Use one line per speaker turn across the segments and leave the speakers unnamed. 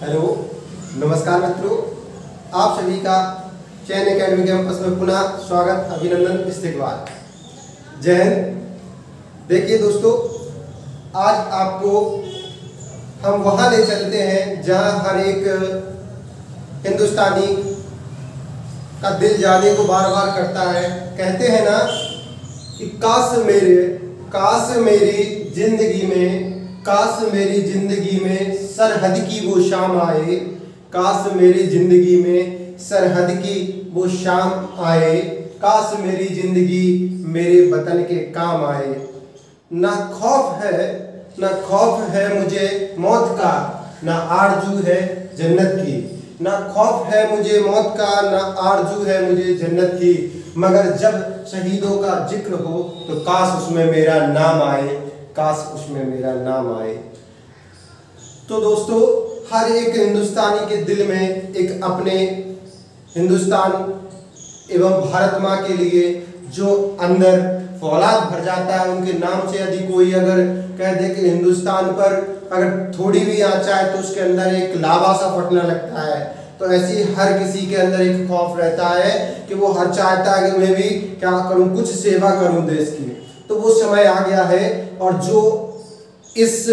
Hello, नमस्कार मित्रों, आप सभी का चयन एकेडमी कैंपस में पुनः स्वागत, अभिनंदन, इस्तकबाल, जय हिंद। देखिए दोस्तों, आज आपको हम वहाँ ले चलते हैं जहाँ हर एक हिंदुस्तानी का दिल जाने को बार बार करता है। कहते हैं ना कि काश मेरी जिंदगी में सरहद की वो शाम आए, काश मेरी जिंदगी में सरहद की वो शाम आए, काश मेरी जिंदगी मेरे वतन के काम आए। ना खौफ है मुझे मौत का, ना आरजू है जन्नत की। ना खौफ है मुझे मौत का, ना आरजू है मुझे जन्नत की, मगर जब शहीदों का जिक्र हो तो काश उसमें मेरा नाम आए, काश उसमें मेरा नाम आए। तो दोस्तों, हर एक हिंदुस्तानी के दिल में एक अपने हिंदुस्तान एवं भारत माँ के लिए जो अंदर फौलाद भर जाता है। उनके नाम से यदि कोई अगर कह दे कि हिंदुस्तान पर अगर थोड़ी भी आँच आए तो उसके अंदर एक लावा सा फटने लगता है। तो ऐसी हर किसी के अंदर एक खौफ रहता है कि वो हर चाहता है कि मैं भी क्या करूं, कुछ सेवा करूं देश की। तो वो समय आ गया है, और जो इस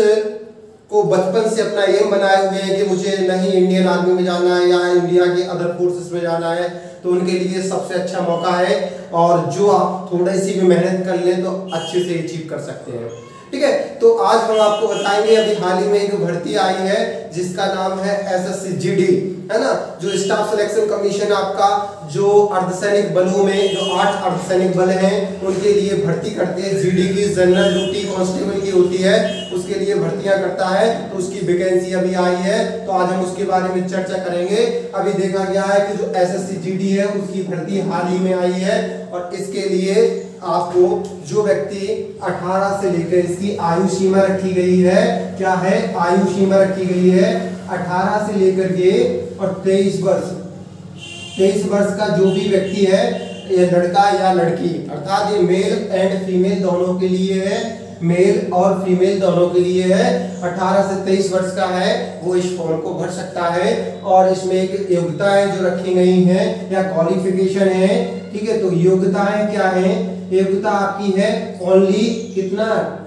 को बचपन से अपना एम बनाए हुए हैं कि मुझे नहीं इंडियन आर्मी में जाना है या इंडिया के अदर फोर्सेस में जाना है, तो उनके लिए सबसे अच्छा मौका है। और जो आप थोड़ी सी भी मेहनत कर लें तो अच्छे से अचीव कर सकते हैं। ठीक है, तो आज हम आपको बताएंगे, अभी हाल ही में एक भर्ती आई है जिसका नाम है SSC-GD, है ना, जो स्टाफ सिलेक्शन कमीशन आपका जो अर्धसैनिक बलों में जो 8 अर्धसैनिक बल हैं उनके लिए भर्ती करते हैं। GD की जनरल ड्यूटी कांस्टेबल की होती है, उसके लिए भर्तियां करता है। तो उसकी वैकेंसी अभी आई है, तो आज हम उसके बारे में चर्चा करेंगे। अभी देखा गया है कि जो SSC-GD है उसकी भर्ती हाल ही में आई है, और इसके लिए आपको जो व्यक्ति 18 से लेकर, इसकी आयु सीमा रखी गई है, क्या है, आयु सीमा रखी गई है 18 से लेकर के और 23 वर्ष का जो भी व्यक्ति है, ये लड़का या लड़की, अर्थात ये मेल एंड फीमेल दोनों के लिए है, मेल और फीमेल दोनों के लिए है। 18 से 23 वर्ष का है वो इस फॉर्म को भर सकता है। और इसमें एक योग्यताएं जो रखी गई हैं या क्वालिफिकेशन है, ठीक है। तो योग्यताएं क्या है, योग्यता आपकी है ओनली कितना,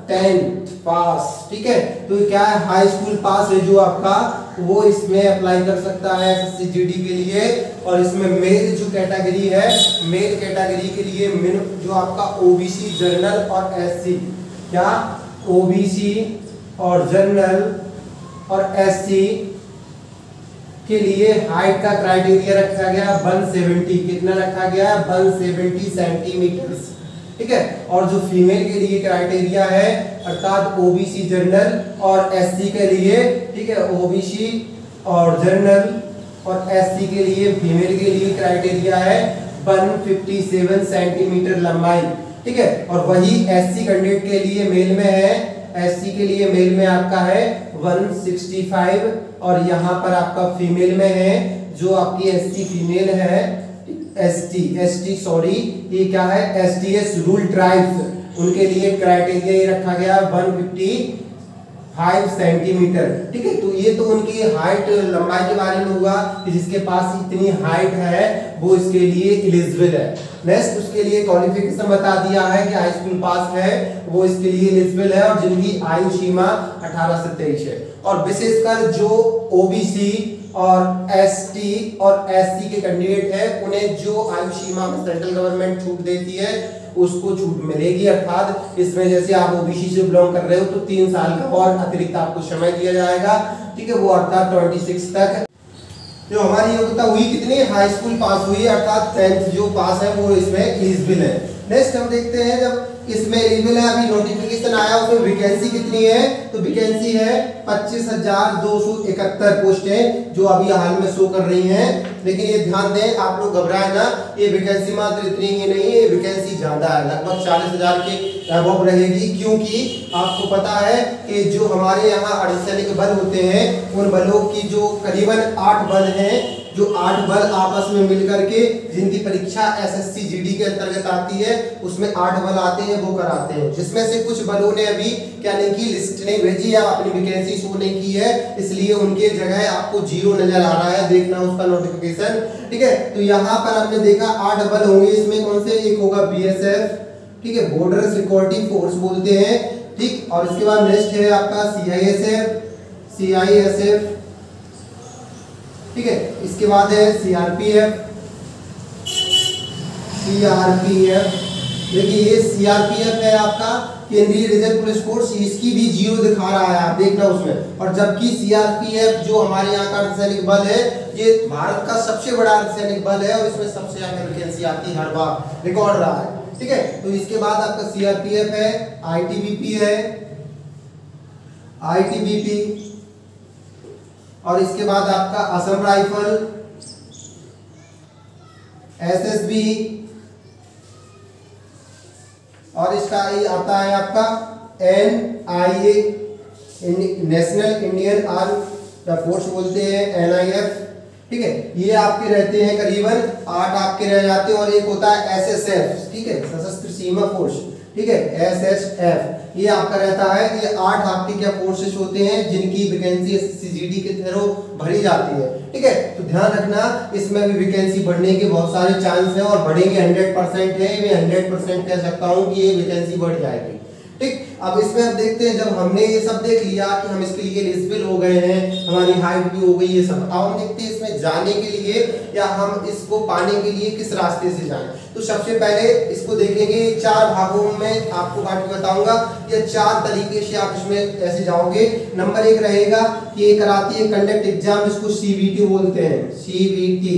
10th पास, ठीक है। तो क्या है, हाई स्कूल पास है जो आपका, वो इसमें अप्लाई कर सकता है SSC-GD के लिए। और इसमें मेल जो कैटेगरी है, मेल कैटेगरी के लिए जो आपका OBC, जनरल और SC, क्या OBC और जनरल और SC के लिए हाइट का क्राइटेरिया रखा गया 170, कितना रखा गया, 170 सेंटीमीटर्स, ठीक है। और जो फीमेल के लिए क्राइटेरिया है, अर्थात OBC जनरल और SC के लिए, ठीक है, OBC और जनरल और SC के लिए, फीमेल के लिए क्राइटेरिया है 157 सेंटीमीटर लंबाई, ठीक है। और वही SC कैंडिडेट के लिए मेल में है, SC के लिए मेल में आपका है 165, और यहाँ पर आपका फीमेल में है जो आपकी SC फीमेल है, ST सॉरी, ये क्या है, STS रूल ट्राइब्स, उनके लिए क्राइटेरिया ये रखा गया 155 सेंटीमीटर, ठीक है। तो ये तो उनकी हाइट लंबाई के बारे में हुआ कि जिसके पास इतनी हाइट है वो इसके लिए एलिजिबल है। नेक्स्ट उसके लिए क्वालिफिकेशन बता दिया है कि हाई स्कूल पास है वो इसके लिए एलिजिबल है, और जिनकी आयु सीमा 18 से 23 है। और विशेषकर जो OBC और ST और SC के कैंडिडेट है, उन्हें जो आयु सीमा में सेंट्रल गवर्नमेंट छूट देती है उसको छूट मिलेगी। अर्थात इसमें जैसे आप OBC से बिलोंग कर रहे हो तो 3 साल का और अतिरिक्त आपको समय दिया जाएगा, ठीक है, वो अर्थात 26 तक। जो हमारी योग्यता हुई कितनी, हाई स्कूल पास हुई, अर्थात 10th जो पास है वो इसमें एलिजिबल है। नेक्स्ट हम देखते हैं, जब इसमें एलिजिबल है, अभी नोटिफिकेशन आया उसमें वैकेंसी कितनी है, तो वैकेंसी है 25,271 पोस्टें जो अभी हाल में शो कर रही हैं। लेकिन ये ध्यान दें, आप लोग घबराए ना, ये वैकेंसी मात्र इतनी ही नहीं है, वैकेंसी ज्यादा है, लगभग 40,000 के अबव रहेगी। क्योंकि आपको पता है कि जो हमारे यहाँ अर्धसैनिक बल होते हैं उन बलों की जो करीबन 8 बल हैं जो 8 बल आपस में मिलकर के जिनकी परीक्षा एसएससी जीडी के अंतर्गत आती है उसमें 8 बल आते हैं वो कराते हैं, जिसमें से कुछ बलों ने अभी क्या नहीं की, लिस्ट नहीं भेजी या अपनी वैकेंसी शो नहीं की है, इसलिए उनके जगह आपको 0 नजर आ रहा है, देखना उसका नोटिफिकेशन। ठीक है, तो यहाँ पर आपने देखा 8 बल होंगे, इसमें कौन से, एक होगा बीएसएफ, ठीक है, बॉर्डर सिक्योरिटी फोर्स बोलते हैं, ठीक, और इसके बाद नेक्स्ट है आपका सीआईएसएफ, ठीक है, इसके बाद है सीआरपीएफ। देखिए ये सीआरपीएफ है आपका केंद्रीय रिजर्व पुलिस फोर्स, इसकी भी 0 दिखा रहा है, आप देखना उसमें। और जबकि सीआरपीएफ जो हमारे यहाँ का अर्धसैनिक बल है, ये भारत का सबसे बड़ा अर्धसैनिक बल है और इसमें सबसे ज्यादा वैकेंसी आती है, हर बार रिकॉर्ड रहा है। ठीक है, तो इसके बाद आपका सीआरपीएफ है, आईटीबीपी है, और इसके बाद आपका असम राइफल, एसएसबी, और इसका ये आता है आपका NIA, national Indian arm force बोलते हैं, एनआईएफ। ठीक है, ये आपके रहते हैं करीबन 8 आपके रह जाते हैं, और एक होता है एसएसएफ, ठीक है, सशस्त्र सीमा फोर्स, ठीक है, एसएसएफ, ये आपका रहता है। ये 8 आपके क्या फोर्सेस होते हैं जिनकी वैकेंसी एसएससी के थ्रू भरी जाती है। ठीक है, तो ध्यान रखना इसमें भी वैकेंसी बढ़ने के बहुत सारे चांस हैं, और बढ़ेंगे 100% है, मैं 100% कह सकता हूँ कि ये वैकेंसी बढ़ जाएगी। ठीक, अब इसमें अब देखते हैं, जब हमने ये सब देख लिया कि हम इसके लिए एलिजिबल हो गए हैं, हमारी हाइट भी हो गई, ये सब, अब हम देखते हैं इसमें जाने के लिए या हम इसको पाने के लिए किस रास्ते से जाएं। तो सबसे पहले इसको देखेंगे 4 भागों में आपको बांट के बताऊंगा, या 4 तरीके से आप इसमें ऐसे जाओगे। नंबर 1 रहेगा कि ये कराती है कंडक्ट एग्जाम, इसको सीबीटी बोलते हैं, सीबीटी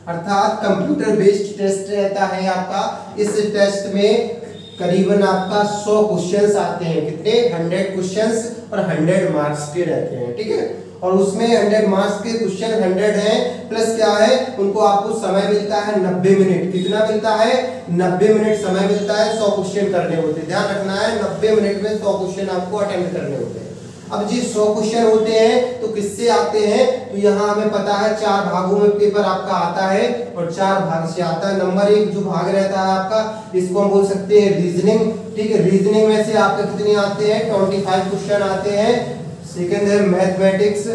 अर्थात कंप्यूटर बेस्ड टेस्ट रहता है आपका। इस टेस्ट में करीबन आपका 100 क्वेश्चंस आते हैं, कितने, 100 क्वेश्चंस, और 100 मार्क्स के रहते हैं। ठीक है, और उसमें 100 मार्क्स के क्वेश्चन 100 हैं, प्लस क्या है, उनको आपको समय मिलता है 90 मिनट। कितना मिलता है, 90 मिनट समय मिलता है 100 क्वेश्चन करने होते हैं। ध्यान रखना है 90 मिनट में 100 क्वेश्चन आपको अटेम्प्ट करने होते हैं। अब जी 100 क्वेश्चन होते हैं तो किससे आते हैं, तो यहाँ हमें पता है 4 भागों में पेपर आपका आता है, और 4 भाग से आता है। नंबर 1 जो भाग रहता है आपका, इसको हम बोल सकते हैं रीजनिंग। ठीक है, रीजनिंग में से आपके कितने आते हैं, 25 क्वेश्चन आते हैं। सेकंड है मैथमेटिक्स,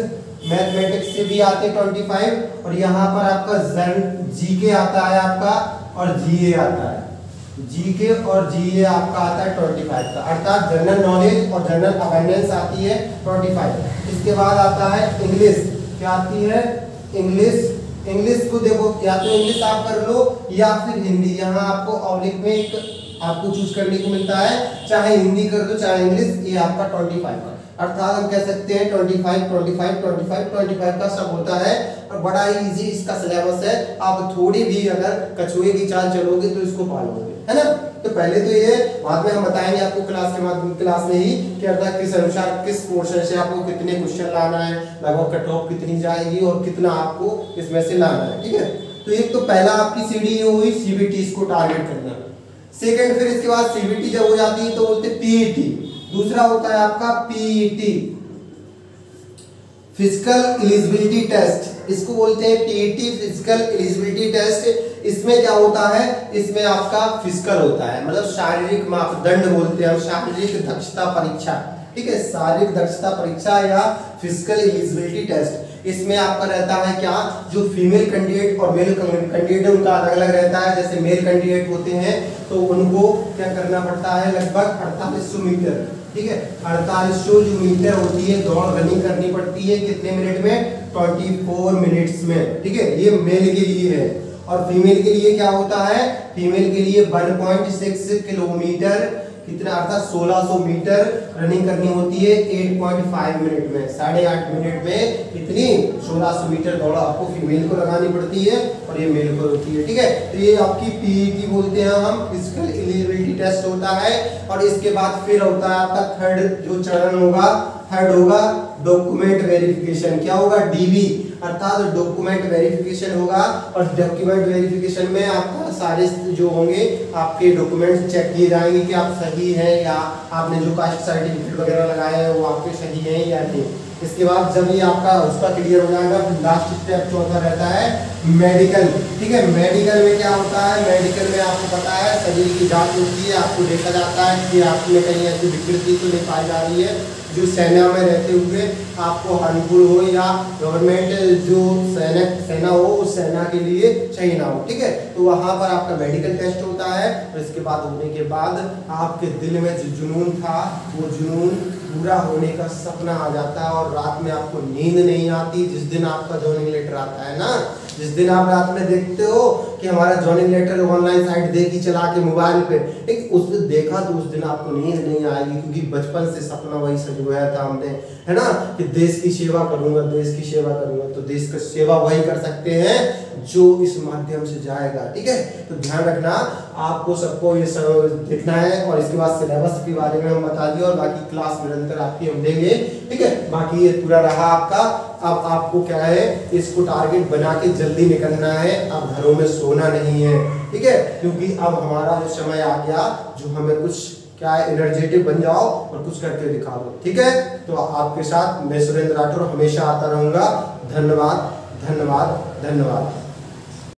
मैथमेटिक्स से भी आते हैं 25, और यहाँ पर आपका जीके आता है आपका, और जीए आता है, जीके और जीए आपका आता है 25 का, अर्थात जनरल नॉलेज और जनरल अवेयरनेस आती है 25। इसके बाद आता है इंग्लिश, क्या आती है, इंग्लिश को देखो, या तो इंग्लिश आप कर लो या फिर हिंदी, यहाँ आपको ऑब्लिक में एक आपको चूज करने को मिलता है, चाहे हिंदी कर दो चाहे इंग्लिश, ये आपका 25 का, अर्थात हम कह सकते हैं 25 का सब होता है। और बड़ा ही इजी इसका सिलेबस है, आप थोड़ी भी अगर कछुए की चाल चलोगे तो इसको पालोगे, है ना। तो पहले तो ये बाद में हम बताएंगे आपको क्लास में ही कि अर्थात किस अनुसार किस पोर्शन से आपको कितने क्वेश्चन लाना है, लगभग कट ऑफ कितनी जाएगी और कितना आपको इसमें से लाना है। ठीक है, तो एक तो पहला आपकी सीडी ये हुई सीबीटी, इसको टारगेट करना। सेकंड, फिर इसके बाद सीबीटी जब हो जाती है तो बोलते पीईटी। दूसरा होता है आपका पीईटी, फिजिकल एलिजिबिलिटी टेस्ट, इसको बोलते हैं पीईटी, फिजिकल एलिजिबिलिटी टेस्ट। इसमें क्या होता है, इसमें आपका फिजिकल होता है, मतलब शारीरिक मापदंड बोलते हैं हम, शारीरिक दक्षता परीक्षा। ठीक है, शारीरिक दक्षता परीक्षा या फिजिकल एलिजिबिलिटी टेस्ट। इसमें आपका रहता है क्या, जो फीमेल कैंडिडेट और मेल कैंडिडेट उनका अलग अलग रहता है। जैसे मेल कैंडिडेट होते हैं तो उनको क्या करना पड़ता है, लगभग 4800 मीटर, ठीक है, 4800 जो मीटर होती है दौड़ रनिंग करनी पड़ती है, कितने मिनट में, 24 मिनट्स में। ठीक है, ये मेल के लिए है। और फीमेल के लिए क्या होता है, फीमेल के लिए 1.6 किलोमीटर, कितना अर्थात 1600 मीटर रनिंग करनी होती है 8.5 मिनट में, 8.5 मिनट में कितनी 1600 मीटर दौड़ आपको फीमेल को लगानी पड़ती है, और ये मेल को होती है। ठीक है, तो ये आपकी पीईटी बोलते हैं हम, फिजिकल एलिजिबिलिटी टेस्ट होता है। और इसके बाद फिर होता है आपका थर्ड जो चरण होगा, थर्ड होगा डॉक्यूमेंट वेरिफिकेशन। क्या होगा, डीवी, अर्थात डॉक्यूमेंट वेरिफिकेशन होगा। और डॉक्यूमेंट वेरिफिकेशन में आपका सारे जो होंगे आपके डॉक्यूमेंट्स चेक किए जाएंगे कि आप सही हैं, या आपने जो कास्ट सर्टिफिकेट वगैरह लगाए हैं वो आपके सही हैं या नहीं। इसके बाद जब ये आपका उसका क्लियर हो जाएगा, फिर लास्ट स्टेप चौथा रहता है मेडिकल। ठीक है, मेडिकल में क्या होता है, मेडिकल में आपको पता है शरीर की जांच होती है, आपको देखा जाता है कि आप में कहीं ऐसी विकृति तो नहीं पाई जा रही है जो सेना में रहते हुए आपको हार्मफुल हो या गवर्नमेंट जो सेना हो उस सेना के लिए सही ना हो। ठीक है, तो वहाँ पर आपका मेडिकल टेस्ट होता है और इसके बाद होने के बाद आपके दिल में जो जुनून था वो जुनून पूरा होने का सपना आ जाता है और रात में आपको नींद नहीं आती। जिस दिन आपका जॉइनिंग लेटर आता है ना, जिस दिन आप रात में देखते हो कि हमारा जॉइनिंग लेटर ऑनलाइन साइट देखी चला के मोबाइल पे, ठीक, उस दिन देखा तो उस दिन आपको नींद नहीं आएगी, क्योंकि बचपन से सपना वही सजोया था हमने, है ना, कि देश की सेवा करूंगा, देश की सेवा करूंगा। तो देश की सेवा वही कर सकते हैं जो इस माध्यम से जाएगा। ठीक है, तो ध्यान रखना, आपको सबको ये देखना है और इसके बाद सिलेबस के बारे में हम बता दिए और बाकी क्लास निरंतर आपकी हम देंगे। ठीक है, बाकी ये पूरा रहा आपका। अब आपको क्या है, इसको टारगेट बना के जल्दी निकलना है, अब घरों में सोना नहीं है। ठीक है, क्योंकि अब हमारा जो समय आ गया जो हमें कुछ क्या है, एनर्जेटिक बन जाओ और कुछ करके दिखा दो। ठीक है, तो आपके साथ मैं सुरेंद्र राठौर हमेशा आता रहूंगा। धन्यवाद धन्यवाद धन्यवाद।